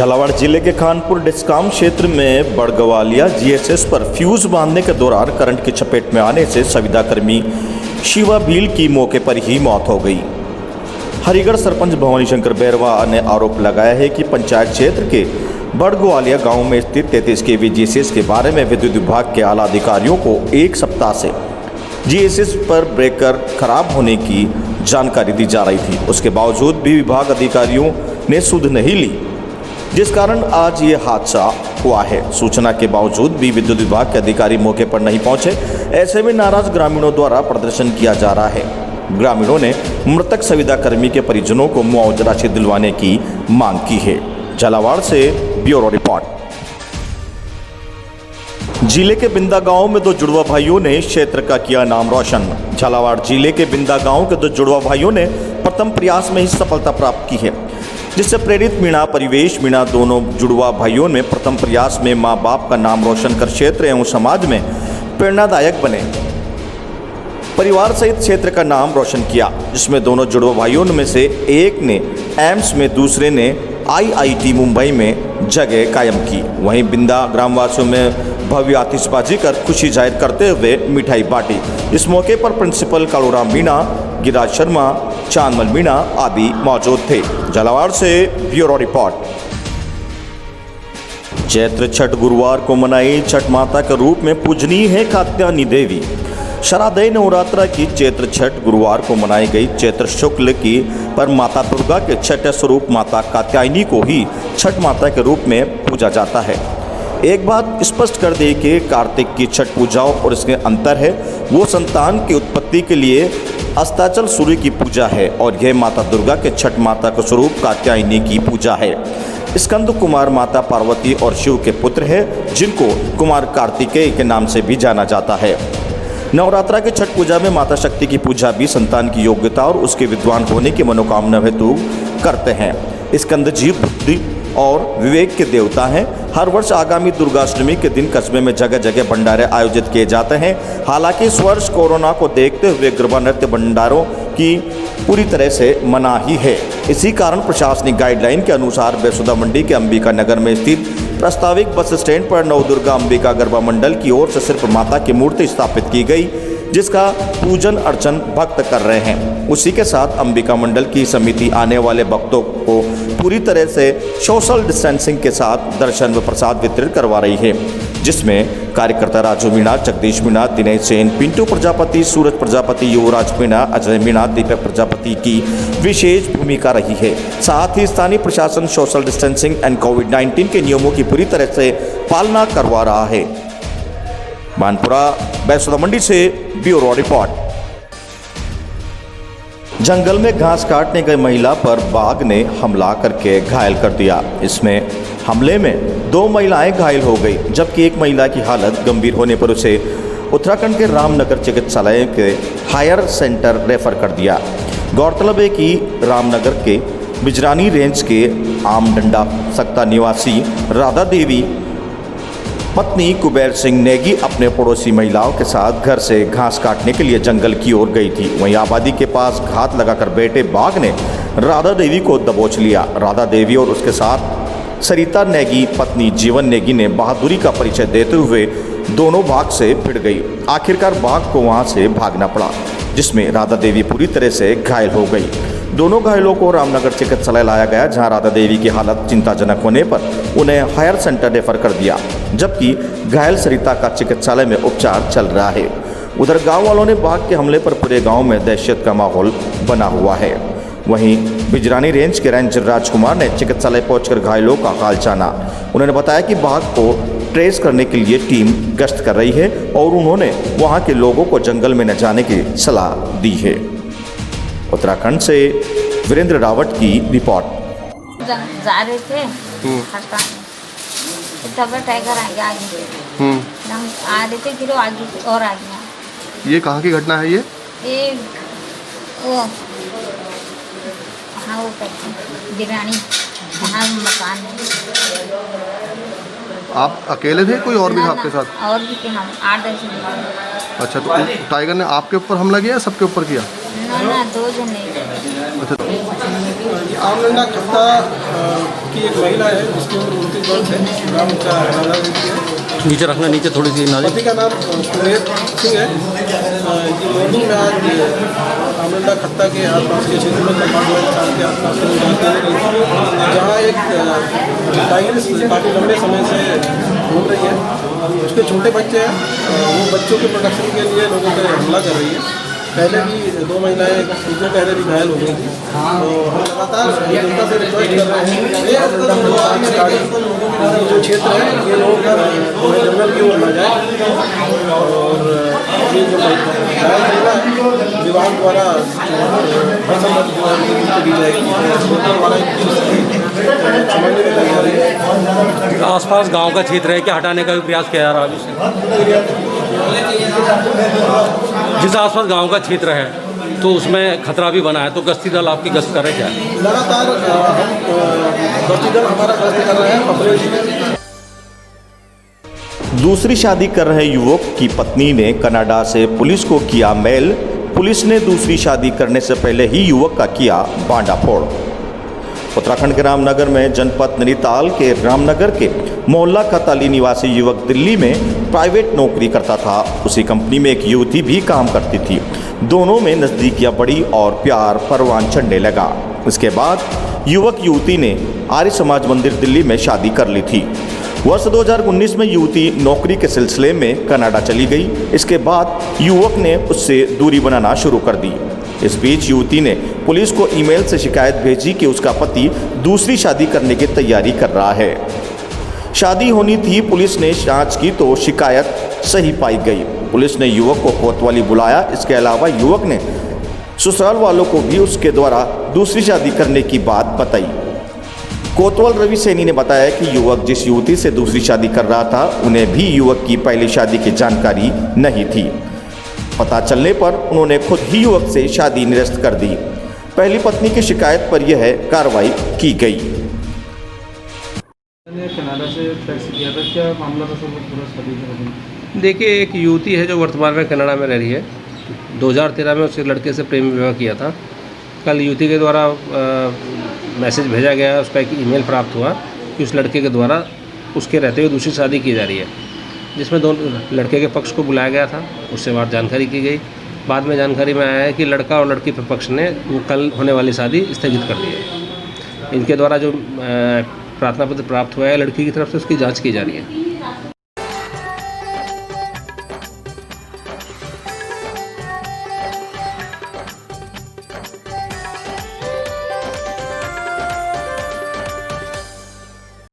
झालावाड़ जिले के खानपुर डिस्काम क्षेत्र में बड़गवालिया जीएसएस पर फ्यूज बांधने के दौरान करंट की चपेट में आने से संविदा कर्मी शिवा भील की मौके पर ही मौत हो गई। हरिगढ़ सरपंच भवानी शंकर बैरवा ने आरोप लगाया है कि पंचायत क्षेत्र के बड़गवालिया गांव में स्थित 33 केवी जीएसएस के बारे में विद्युत विभाग के आला अधिकारियों को एक सप्ताह से जीएसएस पर ब्रेकर खराब होने की जानकारी दी जा रही थी। उसके बावजूद भी विभाग अधिकारियों ने सुध नहीं ली, जिस कारण आज ये हादसा हुआ है। सूचना के बावजूद भी विद्युत विभाग के अधिकारी मौके पर नहीं पहुंचे। ऐसे में नाराज ग्रामीणों द्वारा प्रदर्शन किया जा रहा है। ग्रामीणों ने मृतक संविदा कर्मी के परिजनों को मुआवजा राशि दिलवाने की मांग की है। झालावाड़ से ब्यूरो रिपोर्ट। जिले के बिंदा गांव में दो जुड़वा भाइयों ने क्षेत्र का किया नाम रोशन। झालावाड़ जिले के बिंदा गांव के दो जुड़वा भाइयों ने प्रथम प्रयास में ही सफलता प्राप्त की है, जिससे प्रेरित मीणा परिवेश मीणा दोनों जुड़वा भाइयों ने प्रथम प्रयास में मां बाप का नाम रोशन कर क्षेत्र एवं समाज में प्रेरणादायक बने। परिवार सहित क्षेत्र का नाम रोशन किया, जिसमें दोनों जुड़वा भाइयों में से एक ने एम्स में, दूसरे ने आईआईटी मुंबई में जगह कायम की। वहीं बिंदा ग्रामवासियों में भव्य आतिशबाजी कर खुशी जाहिर करते हुए मिठाई बांटी। इस मौके पर प्रिंसिपल कालूराम मीणा, गिरिराज शर्मा, चांदमल मीणा आदि मौजूद थे। झालावाड़ से ब्यूरो रिपोर्ट। चैत्र छठ गुरुवार को मनाई छठ माता के रूप में पूजनीय है कात्यायनी देवी। शारदीय नवरात्र की चैत्र छठ गुरुवार को मनाई गई। चैत्र शुक्ल की पर माता दुर्गा के छठे स्वरूप माता कात्यायनी को ही छठ माता के रूप में पूजा जाता है। एक बात स्पष्ट कर दी कि कार्तिक की छठ पूजा और इसके अंतर है। वो संतान की उत्पत्ति के लिए अस्ताचल सूर्य की पूजा है और यह माता दुर्गा के छठ माता का स्वरूप कात्यायनी की पूजा है। स्कंद कुमार माता पार्वती और शिव के पुत्र है, जिनको कुमार कार्तिकेय के नाम से भी जाना जाता है। नवरात्रा की छठ पूजा में माता शक्ति की पूजा भी संतान की योग्यता और उसके विद्वान होने की मनोकामना हेतु करते हैं। स्कंद जी बुद्धि और विवेक के देवता हैं। हर वर्ष आगामी दुर्गाष्टमी के दिन कस्बे में जगह जगह भंडारे आयोजित किए जाते हैं। हालांकि इस वर्ष कोरोना को देखते हुए गरबा नृत्य भंडारों की पूरी तरह से मनाही है। इसी कारण प्रशासनिक गाइडलाइन के अनुसार बेसुदा मंडी के अंबिका नगर में स्थित प्रस्ताविक बस स्टैंड पर नवदुर्गा अंबिका गरबा मंडल की ओर से सिर्फ माता की मूर्ति स्थापित की गई, जिसका पूजन अर्चन भक्त कर रहे हैं। उसी के साथ अंबिका मंडल की समिति आने वाले भक्तों को पूरी तरह से सोशल डिस्टेंसिंग के साथ दर्शन व प्रसाद वितरित करवा रही है, जिसमें कार्यकर्ता राजू मीणा, जगदीश मीणा, दिनेश सेन, पिंटू प्रजापति, सूरज प्रजापति, युवराज मीणा, अजय मीणा, दीपक प्रजापति की विशेष भूमिका रही है। साथ ही स्थानीय प्रशासन सोशल डिस्टेंसिंग एंड कोविड-19 के नियमों की पूरी तरह से पालना करवा रहा है। मानपुरा बेसुदा मंडी से ब्यूरो रिपोर्ट। जंगल में घास काटने गई महिला पर बाघ ने हमला करके घायल कर दिया। इसमें हमले में 2 महिलाएं घायल हो गई, जबकि एक महिला की हालत गंभीर होने पर उसे उत्तराखंड के रामनगर चिकित्सालय के हायर सेंटर रेफर कर दिया। गौरतलब है कि रामनगर के बिजरानी रेंज के आमडंडा सक्ता निवासी राधा देवी पत्नी कुबेर सिंह नेगी अपने पड़ोसी महिलाओं के साथ घर से घास काटने के लिए जंगल की ओर गई थी। वहीं आबादी के पास घात लगाकर बैठे बाघ ने राधा देवी को दबोच लिया। राधा देवी और उसके साथ सरिता नेगी पत्नी जीवन नेगी ने बहादुरी का परिचय देते हुए दोनों बाघ से भिड़ गई। आखिरकार बाघ को वहां से भागना पड़ा, जिसमें राधा देवी पूरी तरह से घायल हो गई। दोनों घायलों को रामनगर चिकित्सालय लाया गया, जहां राधा देवी की हालत चिंताजनक होने पर उन्हें हायर सेंटर रेफर कर दिया, जबकि घायल सरिता का चिकित्सालय में उपचार चल रहा है। उधर गांव वालों ने बाघ के हमले पर पूरे गांव में दहशत का माहौल बना हुआ है। वहीं बिजरानी रेंज के रेंजर राजकुमार ने चिकित्सालय पहुंचकर घायलों का हाल जाना। उन्होंने बताया कि बाघ को ट्रेस करने के लिए टीम गश्त कर रही है और उन्होंने वहां के लोगों को जंगल में न जाने की सलाह दी है। उत्तराखंड से वीरेंद्र रावत की रिपोर्ट। जा रहे थे तब टाइगर आगे हम आ रहे थे, फिर आगे और आ गया। ये कहाँ की घटना है? ये वो हाँ वो बिरानी, हाँ मकान है। आप अकेले थे, कोई और भी था आपके साथ? और भी थे हम 8-10 जन। अच्छा, तो टाइगर ने आपके ऊपर हमला किया या सबके ऊपर किया? ना 2 जन नहीं। अच्छा, आमलंडा खत्ता की एक महिला है जिसकी उम्र 29 वर्ष है, नाम उसका राधा देवी है। नीचे रखना, नीचे थोड़ी सी नाली। पति का नाम सुरेश सिंह है। ये मॉर्निंग में आज आमलंडा खत्ता के आसपास के क्षेत्र में लगभग साल के आसपास से जाती है, जहाँ एक टाइग्रिस काफ़ी लंबे समय से घूम रही है। उसके छोटे बच्चे हैं, वो बच्चों के प्रोटेक्शन के लिए लोगों पर हमला कर रही है। पहले भी 2 महिलाएं जो पहले भी घायल हो गई थी, तो हम लगातार जनता से रिक्वेस्ट कर रहे हैं ये जो क्षेत्र है ये लोग जंगल की ओर न जाए, और ये जो घायल महिला है विभाग द्वारा दी जाएगी, समझने में लग रही है। आसपास गांव का क्षेत्र है, क्या हटाने का भी प्रयास किया जा रहा है अभी? जिस आसपास गांव का क्षेत्र है तो उसमें खतरा भी बना है, तो गश्ती दल आपकी गश्त कर रहे क्या? लगातार गश्ती दल हमारा गश्त कर रहे हैं ऑपरेशन। दूसरी शादी कर रहे युवक की पत्नी ने कनाडा से पुलिस को किया मेल। पुलिस ने दूसरी शादी करने से पहले ही युवक का किया बांडाफोड़। उत्तराखंड के रामनगर में जनपद नैनीताल के रामनगर के मोहल्ला कताली निवासी युवक दिल्ली में प्राइवेट नौकरी करता था। उसी कंपनी में एक युवती भी काम करती थी। दोनों में नज़दीकियां बढ़ी और प्यार परवान चढ़ने लगा। इसके बाद युवक युवती ने आर्य समाज मंदिर दिल्ली में शादी कर ली थी। वर्ष 2019 में युवती नौकरी के सिलसिले में कनाडा चली गई। इसके बाद युवक ने उससे दूरी बनाना शुरू कर दी। इस बीच युवती ने पुलिस को ईमेल से शिकायत भेजी कि उसका पति दूसरी शादी करने की तैयारी कर रहा है। शादी होनी थी। पुलिस ने जांच की तो शिकायत सही पाई गई। पुलिस ने युवक को कोतवाली बुलाया। इसके अलावा युवक ने ससुराल वालों को भी उसके द्वारा दूसरी शादी करने की बात बताई। कोतवाल रवि सैनी ने बताया कि युवक जिस युवती से दूसरी शादी कर रहा था उन्हें भी युवक की पहली शादी की जानकारी नहीं थी। पता चलने पर उन्होंने खुद ही युवक से शादी निरस्त कर दी। पहली पत्नी की शिकायत पर यह कार्रवाई की गई। कनाडा से टैक्स किया था, क्या मामला था सब पूरा शादी का? देखिए, एक युवती है जो वर्तमान में कनाडा में रह रही है। 2013 में उसके लड़के से प्रेम विवाह किया था। कल युवती के द्वारा मैसेज भेजा गया, उसका एक ईमेल प्राप्त हुआ कि उस लड़के के द्वारा उसके रहते हुए दूसरी शादी की जा रही है, जिसमें दोनों लड़के के पक्ष को बुलाया गया था। उससे बात जानकारी की गई। बाद में जानकारी में आया है कि लड़का और लड़की के पक्ष ने वो कल होने वाली शादी स्थगित कर दी है। इनके द्वारा जो प्रार्थना पत्र प्राप्त हुआ है लड़की की तरफ से, उसकी जांच की जा रही है।